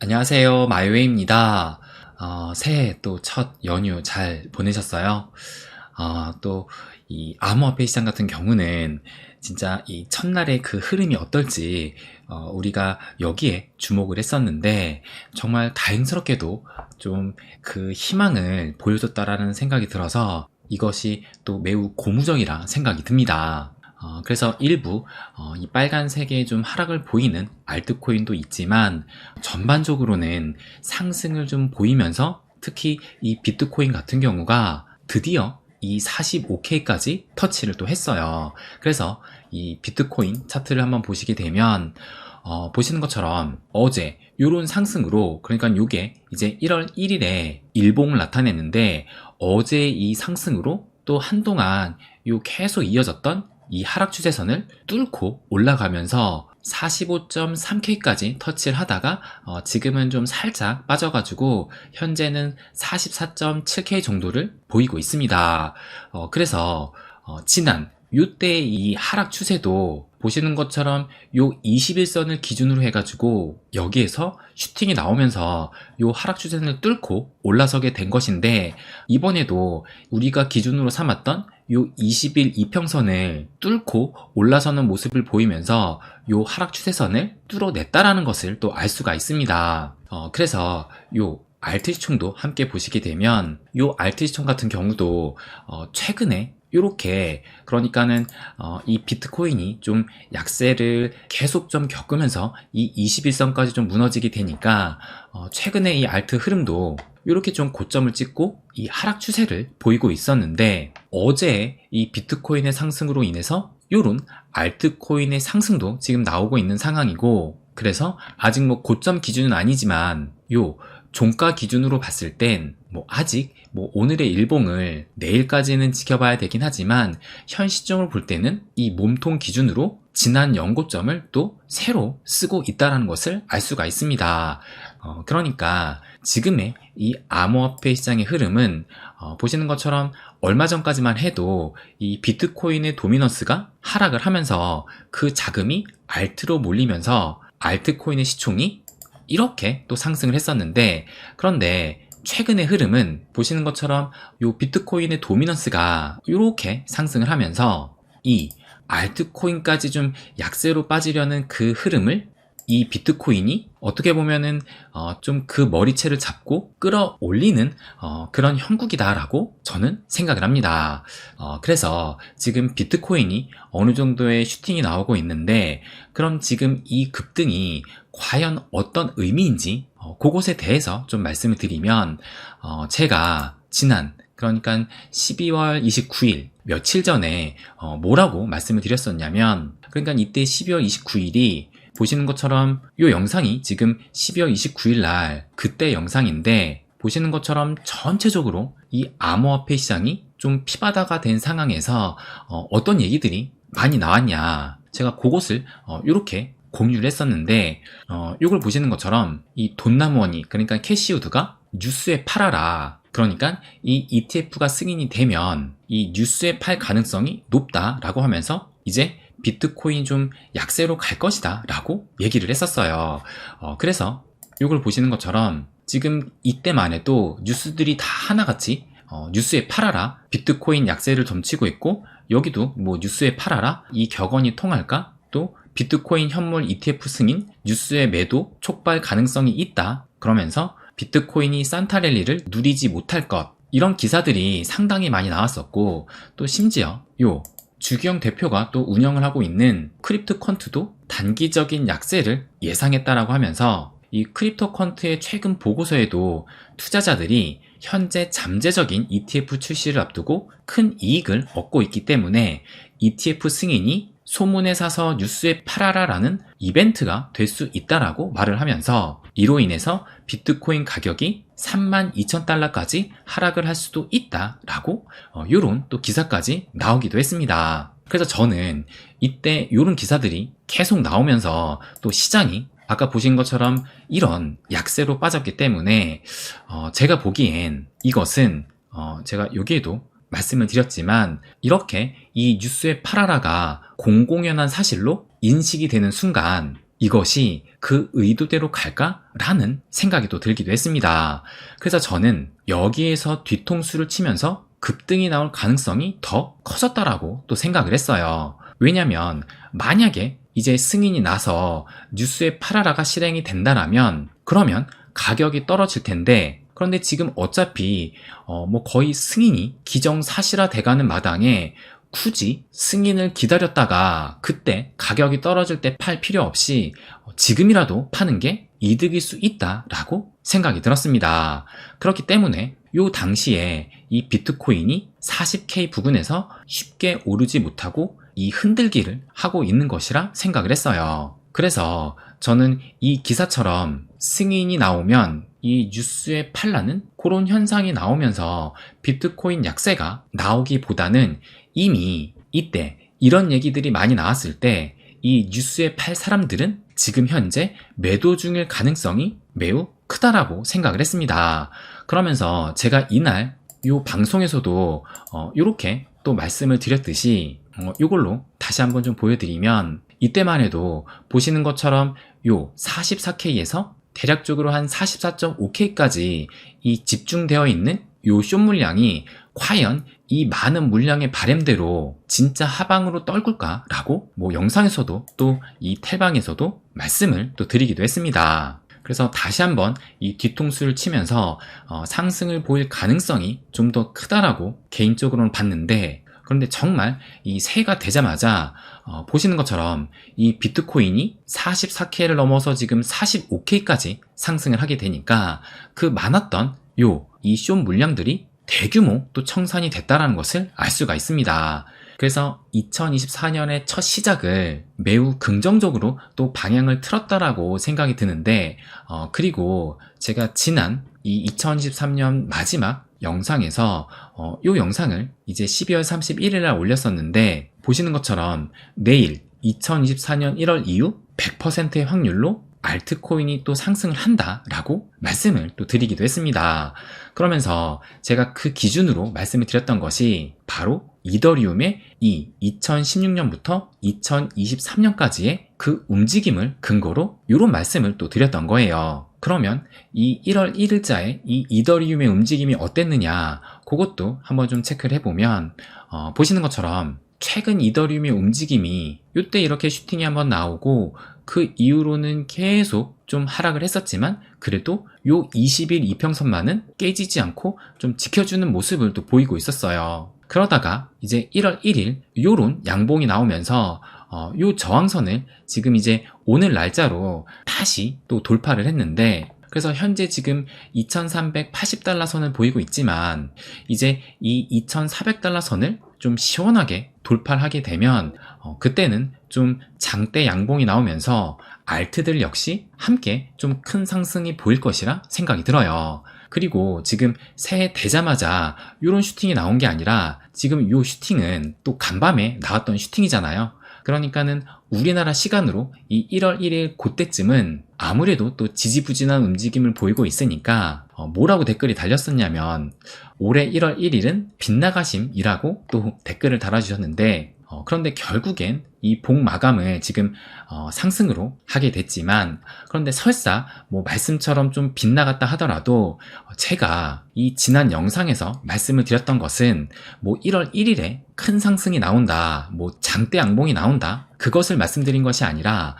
안녕하세요. 마이웨이입니다. 새해 또 첫 연휴 잘 보내셨어요? 또 이 암호화폐 시장 같은 경우는 진짜 이 첫날의 그 흐름이 어떨지 우리가 여기에 주목을 했었는데 정말 다행스럽게도 좀 그 희망을 보여줬다라는 생각이 들어서 이것이 또 매우 고무적이라 생각이 듭니다. 그래서 일부 이 빨간색의 좀 하락을 보이는 알트코인도 있지만 전반적으로는 상승을 좀 보이면서 특히 이 비트코인 같은 경우가 드디어 이 45K까지 터치를 또 했어요. 그래서 이 비트코인 차트를 한번 보시게 되면 보시는 것처럼 어제 요런 상승으로, 그러니까 요게 이제 1월 1일에 일봉을 나타냈는데 어제 이 상승으로 또 한동안 요 계속 이어졌던 이 하락 추세선을 뚫고 올라가면서 45.3K까지 터치를 하다가 지금은 좀 살짝 빠져가지고 현재는 44.7K 정도를 보이고 있습니다. 그래서 지난 요때 이 하락 추세도 보시는 것처럼 요 21선을 기준으로 해가지고 여기에서 슈팅이 나오면서 요 하락 추세선을 뚫고 올라서게 된 것인데, 이번에도 우리가 기준으로 삼았던 요 20일 이평선을 뚫고 올라서는 모습을 보이면서 요 하락 추세선을 뚫어냈다라는 것을 또 알 수가 있습니다. 그래서 요 알트시총도 함께 보시게 되면 요 알트시총 같은 경우도 최근에 요렇게, 그러니까는 이 비트코인이 좀 약세를 계속 좀 겪으면서 이 21선까지 좀 무너지게 되니까 최근에 이 알트 흐름도 이렇게 좀 고점을 찍고 이 하락 추세를 보이고 있었는데, 어제 이 비트코인의 상승으로 인해서 요런 알트코인의 상승도 지금 나오고 있는 상황이고, 그래서 아직 뭐 고점 기준은 아니지만 요 종가 기준으로 봤을 땐 아직 오늘의 일봉을 내일까지는 지켜봐야 되긴 하지만 현 시점을 볼 때는 이 몸통 기준으로 지난 연고점을 또 새로 쓰고 있다는 것을 알 수가 있습니다. 그러니까 지금의 이 암호화폐 시장의 흐름은 보시는 것처럼 얼마 전까지만 해도 이 비트코인의 도미넌스가 하락을 하면서 그 자금이 알트로 몰리면서 알트코인의 시총이 이렇게 또 상승을 했었는데, 그런데 최근의 흐름은 보시는 것처럼 요 비트코인의 도미넌스가 이렇게 상승을 하면서 이 알트코인까지 좀 약세로 빠지려는 그 흐름을 이 비트코인이 어떻게 보면은 좀 그 머리채를 잡고 끌어올리는 그런 형국이다라고 저는 생각을 합니다. 그래서 지금 비트코인이 어느 정도의 슈팅이 나오고 있는데, 그럼 지금 이 급등이 과연 어떤 의미인지 그것에 대해서 좀 말씀을 드리면, 제가 지난, 그러니까 12월 29일 며칠 전에 뭐라고 말씀을 드렸었냐면, 그러니까 이때 12월 29일이 보시는 것처럼 이 영상이 지금 12월 29일 날 그때 영상인데, 보시는 것처럼 전체적으로 이 암호화폐 시장이 좀 피바다가 된 상황에서 어떤 얘기들이 많이 나왔냐, 제가 그것을 이렇게 공유를 했었는데, 이걸 보시는 것처럼 이 돈나무원이, 그러니까 캐시우드가 뉴스에 팔아라, 그러니까 이 ETF가 승인이 되면 이 뉴스에 팔 가능성이 높다라고 하면서 이제 비트코인 좀 약세로 갈 것이다 라고 얘기를 했었어요. 그래서 이걸 보시는 것처럼 지금 이때만 해도 뉴스들이 다 하나같이 뉴스에 팔아라, 비트코인 약세를 점치고 있고, 여기도 뉴스에 팔아라, 이 격언이 통할까, 또 비트코인 현물 ETF 승인, 뉴스의 매도 촉발 가능성이 있다, 그러면서 비트코인이 산타랠리를 누리지 못할 것, 이런 기사들이 상당히 많이 나왔었고, 또 심지어 주기영 대표가 또 운영을 하고 있는 크립토컨트도 단기적인 약세를 예상했다라고 하면서, 이 크립토컨트의 최근 보고서에도 투자자들이 현재 잠재적인 ETF 출시를 앞두고 큰 이익을 얻고 있기 때문에 ETF 승인이 소문에 사서 뉴스에 팔아라라는 이벤트가 될 수 있다라고 말을 하면서, 이로 인해서 비트코인 가격이 32,000달러까지 하락을 할 수도 있다라고 요런 또 기사까지 나오기도 했습니다. 그래서 저는 이때 요런 기사들이 계속 나오면서 또 시장이 아까 보신 것처럼 이런 약세로 빠졌기 때문에 제가 보기엔 이것은 제가 여기에도 말씀을 드렸지만, 이렇게 이 뉴스의 팔아라가 공공연한 사실로 인식이 되는 순간 이것이 그 의도대로 갈까라는 생각이 또 들기도 했습니다. 그래서 저는 여기에서 뒤통수를 치면서 급등이 나올 가능성이 더 커졌다라고 또 생각을 했어요. 왜냐면 만약에 이제 승인이 나서 뉴스의 팔아라가 실행이 된다라면 그러면 가격이 떨어질 텐데, 그런데 지금 어차피 거의 승인이 기정사실화 돼가는 마당에 굳이 승인을 기다렸다가 그때 가격이 떨어질 때 팔 필요 없이 지금이라도 파는 게 이득일 수 있다라고 생각이 들었습니다. 그렇기 때문에 요 당시에 이 비트코인이 40K 부근에서 쉽게 오르지 못하고 이 흔들기를 하고 있는 것이라 생각을 했어요. 그래서 저는 이 기사처럼 승인이 나오면 이 뉴스에 팔라는 그런 현상이 나오면서 비트코인 약세가 나오기보다는 이미 이때 이런 얘기들이 많이 나왔을 때 이 뉴스에 팔 사람들은 지금 현재 매도 중일 가능성이 매우 크다라고 생각을 했습니다. 그러면서 제가 이날 요 방송에서도 요렇게 또 말씀을 드렸듯이 요걸로 다시 한번 좀 보여드리면, 이때만 해도 보시는 것처럼 요 44K에서 대략적으로 한 44.5K까지 이 집중되어 있는 요 숏 물량이 과연 이 많은 물량의 바램대로 진짜 하방으로 떨굴까라고 영상에서도 또 이 텔방에서도 말씀을 또 드리기도 했습니다. 그래서 다시 한번 이 뒤통수를 치면서 상승을 보일 가능성이 좀 더 크다라고 개인적으로는 봤는데, 그런데 정말 이 새해가 되자마자 보시는 것처럼 이 비트코인이 44K를 넘어서 지금 45K까지 상승을 하게 되니까 그 많았던 이 숏 물량들이 대규모 또 청산이 됐다는 것을 알 수가 있습니다. 그래서 2024년의 첫 시작을 매우 긍정적으로 또 방향을 틀었다라고 생각이 드는데, 그리고 제가 지난 이 2023년 마지막 영상에서 이 영상을 이제 12월 31일 날 올렸었는데, 보시는 것처럼 내일 2024년 1월 이후 100%의 확률로 알트코인이 또 상승을 한다라고 말씀을 또 드리기도 했습니다. 그러면서 제가 그 기준으로 말씀을 드렸던 것이 바로 이더리움의 이 2016년부터 2023년까지의 그 움직임을 근거로 이런 말씀을 또 드렸던 거예요. 그러면 이 1월 1일자에 이 이더리움의 움직임이 어땠느냐, 그것도 한번 좀 체크를 해보면 보시는 것처럼 최근 이더리움의 움직임이 이때 이렇게 슈팅이 한번 나오고 그 이후로는 계속 좀 하락을 했었지만 그래도 요 20일 이평선만은 깨지지 않고 좀 지켜주는 모습을 또 보이고 있었어요. 그러다가 이제 1월 1일 요런 양봉이 나오면서 요 저항선을 지금 이제 오늘 날짜로 다시 또 돌파를 했는데, 그래서 현재 지금 2380달러 선을 보이고 있지만 이제 이 2400달러 선을 좀 시원하게 돌파를 하게 되면 그때는 좀 장대 양봉이 나오면서 알트들 역시 함께 좀 큰 상승이 보일 것이라 생각이 들어요. 그리고 지금 새해 되자마자 이런 슈팅이 나온 게 아니라 지금 이 슈팅은 또 간밤에 나왔던 슈팅이잖아요. 그러니까는 우리나라 시간으로 이 1월 1일 그때쯤은 아무래도 또 지지부진한 움직임을 보이고 있으니까 뭐라고 댓글이 달렸었냐면 올해 1월 1일은 빗나가심이라고 또 댓글을 달아주셨는데, 그런데 결국엔 이 복 마감을 지금 상승으로 하게 됐지만, 그런데 설사 말씀처럼 좀 빗나갔다 하더라도 제가 이 지난 영상에서 말씀을 드렸던 것은 1월 1일에 큰 상승이 나온다, 장대 양봉이 나온다, 그것을 말씀드린 것이 아니라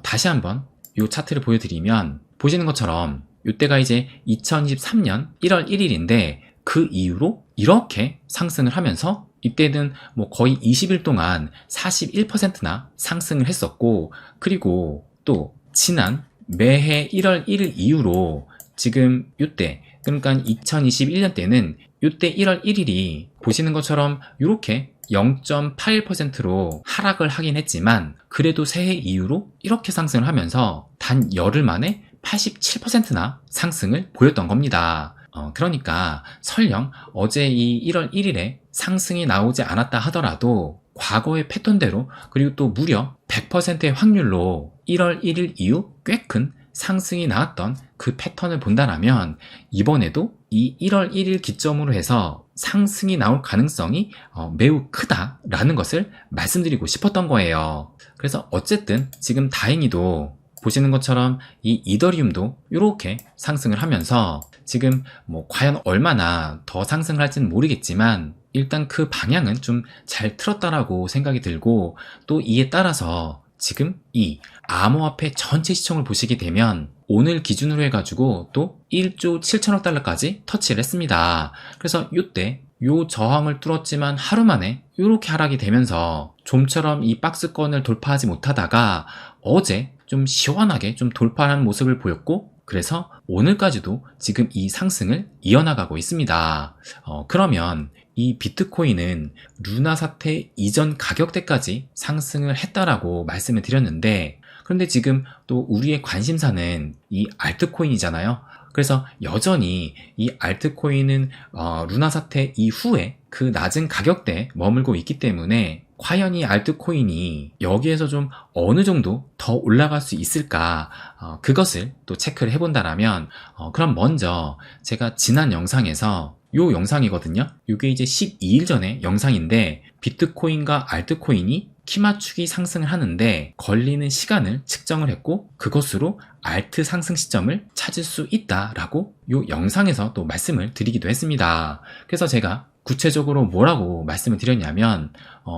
다시 한번 이 차트를 보여드리면 보시는 것처럼 이때가 이제 2023년 1월 1일인데 그 이후로 이렇게 상승을 하면서 이때는 거의 20일 동안 41%나 상승을 했었고, 그리고 또 지난 매해 1월 1일 이후로 지금 이때, 그러니까 2021년 때는 이때 1월 1일이 보시는 것처럼 이렇게 0.81%로 하락을 하긴 했지만 그래도 새해 이후로 이렇게 상승을 하면서 단 열흘 만에 87%나 상승을 보였던 겁니다. 그러니까 설령 어제 이 1월 1일에 상승이 나오지 않았다 하더라도 과거의 패턴대로, 그리고 또 무려 100%의 확률로 1월 1일 이후 꽤 큰 상승이 나왔던 그 패턴을 본다면 이번에도 이 1월 1일 기점으로 해서 상승이 나올 가능성이 매우 크다라는 것을 말씀드리고 싶었던 거예요. 그래서 어쨌든 지금 다행히도 보시는 것처럼 이 이더리움도 이렇게 상승을 하면서 지금 뭐 과연 얼마나 더 상승을 할지는 모르겠지만 일단 그 방향은 좀 잘 틀었다라고 생각이 들고, 또 이에 따라서 지금 이 암호화폐 전체 시총을 보시게 되면 오늘 기준으로 해가지고 또 1조 7천억 달러까지 터치를 했습니다. 그래서 이때 요 저항을 뚫었지만 하루 만에 이렇게 하락이 되면서 좀처럼 이 박스권을 돌파하지 못하다가 어제 좀 시원하게 좀 돌파하는 모습을 보였고, 그래서 오늘까지도 지금 이 상승을 이어나가고 있습니다. 그러면 이 비트코인은 루나 사태 이전 가격대까지 상승을 했다라고 말씀을 드렸는데, 그런데 지금 또 우리의 관심사는 이 알트코인이잖아요. 그래서 여전히 이 알트코인은 루나 사태 이후에 그 낮은 가격대에 머물고 있기 때문에 과연 이 알트코인이 여기에서 좀 어느 정도 더 올라갈 수 있을까, 그것을 또 체크를 해본다라면, 그럼 먼저 제가 지난 영상에서 요 영상이거든요. 이게 이제 12일 전에 영상인데, 비트코인과 알트코인이 키 맞추기 상승을 하는데 걸리는 시간을 측정을 했고, 그것으로 알트 상승 시점을 찾을 수 있다라고 요 영상에서 또 말씀을 드리기도 했습니다. 그래서 제가 구체적으로 뭐라고 말씀을 드렸냐면,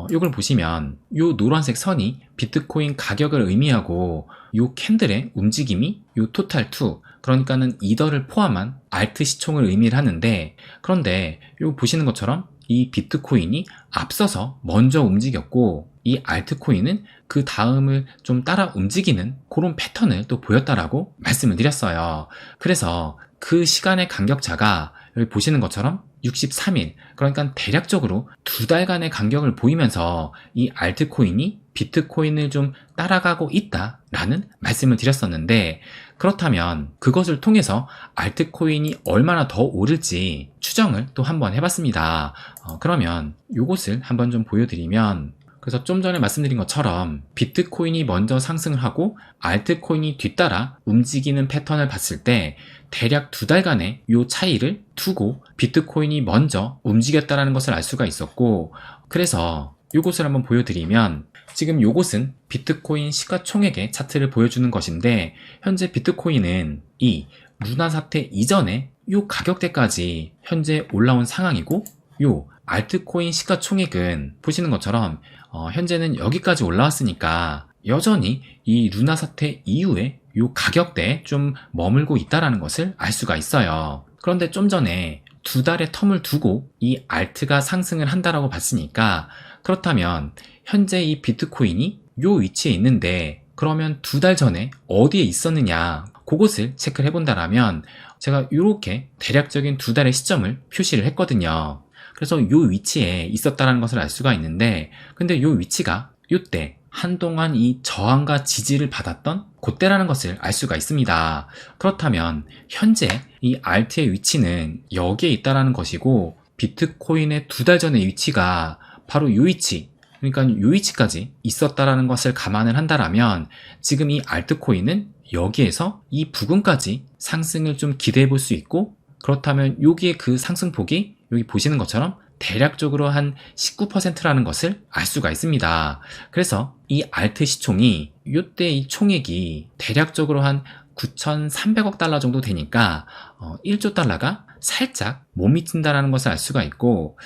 이걸 보시면 요 노란색 선이 비트코인 가격을 의미하고, 요 캔들의 움직임이 요 토탈2, 그러니까는 이더를 포함한 알트 시총을 의미를 하는데, 그런데 요 보시는 것처럼 이 비트코인이 앞서서 먼저 움직였고, 이 알트코인은 그 다음을 좀 따라 움직이는 그런 패턴을 또 보였다라고 말씀을 드렸어요. 그래서 그 시간의 간격차가 여기 보시는 것처럼 63일, 그러니까 대략적으로 2달간의 간격을 보이면서 이 알트코인이 비트코인을 좀 따라가고 있다라는 말씀을 드렸었는데, 그렇다면 그것을 통해서 알트코인이 얼마나 더 오를지 추정을 또 한번 해봤습니다. 그러면 이것을 한번 좀 보여드리면, 그래서 좀 전에 말씀드린 것처럼 비트코인이 먼저 상승을 하고 알트코인이 뒤따라 움직이는 패턴을 봤을 때 대략 2달간의 이 차이를 두고 비트코인이 먼저 움직였다는 것을 알 수가 있었고, 그래서 이것을 한번 보여드리면, 지금 이것은 비트코인 시가총액의 차트를 보여주는 것인데, 현재 비트코인은 이 루나 사태 이전에 이 가격대까지 현재 올라온 상황이고, 이 알트코인 시가총액은 보시는 것처럼 현재는 여기까지 올라왔으니까 여전히 이 루나 사태 이후에 이 가격대에 좀 머물고 있다는 것을 알 수가 있어요. 그런데 좀 전에 2달의 텀을 두고 이 알트가 상승을 한다라고 봤으니까, 그렇다면 현재 이 비트코인이 이 위치에 있는데 그러면 2달 전에 어디에 있었느냐, 그것을 체크를 해본다라면 제가 이렇게 대략적인 2달의 시점을 표시를 했거든요. 그래서 이 위치에 있었다는 것을 알 수가 있는데, 근데 이 위치가 이때 한동안 이 저항과 지지를 받았던 그때라는 것을 알 수가 있습니다. 그렇다면 현재 이 알트의 위치는 여기에 있다는 것이고, 비트코인의 2달 전의 위치가 바로 이 위치, 그러니까 이 위치까지 있었다는 것을 감안을 한다면 지금 이 알트코인은 여기에서 이 부근까지 상승을 좀 기대해 볼 수 있고, 그렇다면 여기에 그 상승폭이 여기 보시는 것처럼 대략적으로 한 19%라는 것을 알 수가 있습니다. 그래서 이 알트 시총이 이때 이 총액이 대략적으로 한 9,300억 달러 정도 되니까 1조 달러가 살짝 못 미친다라는 것을 알 수가 있고,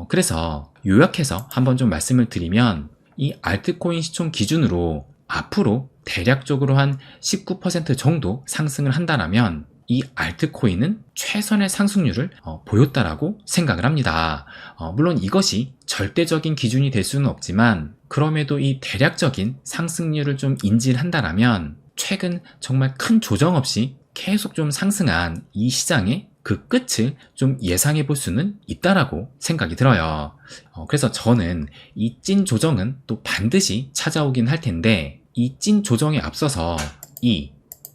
그래서 요약해서 한번 좀 말씀을 드리면, 이 알트코인 시총 기준으로 앞으로 대략적으로 한 19% 정도 상승을 한다면 이 알트코인은 최선의 상승률을 보였다라고 생각을 합니다. 물론 이것이 절대적인 기준이 될 수는 없지만, 그럼에도 이 대략적인 상승률을 좀 인지를 한다면 최근 정말 큰 조정 없이 계속 좀 상승한 이 시장의 그 끝을 좀 예상해 볼 수는 있다라고 생각이 들어요. 그래서 저는 이 찐 조정은 또 반드시 찾아오긴 할 텐데, 이 찐 조정에 앞서서 이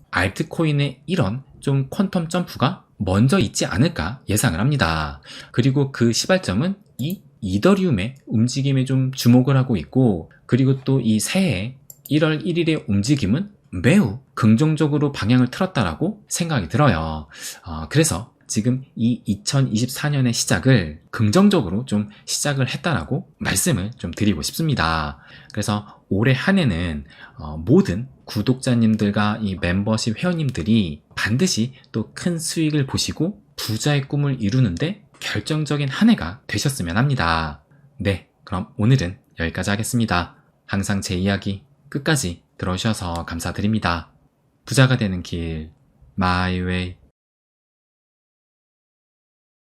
알트코인의 이런 좀 퀀텀 점프가 먼저 있지 않을까 예상을 합니다. 그리고 그 시발점은 이 이더리움의 움직임에 좀 주목을 하고 있고, 그리고 또 이 새해 1월 1일의 움직임은 매우 긍정적으로 방향을 틀었다라고 생각이 들어요. 그래서 지금 이 2024년의 시작을 긍정적으로 좀 시작을 했다라고 말씀을 좀 드리고 싶습니다. 그래서 올해 한 해는 모든 구독자님들과 이 멤버십 회원님들이 반드시 또 큰 수익을 보시고 부자의 꿈을 이루는데 결정적인 한 해가 되셨으면 합니다. 네, 그럼 오늘은 여기까지 하겠습니다. 항상 제 이야기 끝까지 들어주셔서 감사드립니다. 부자가 되는 길, My Way.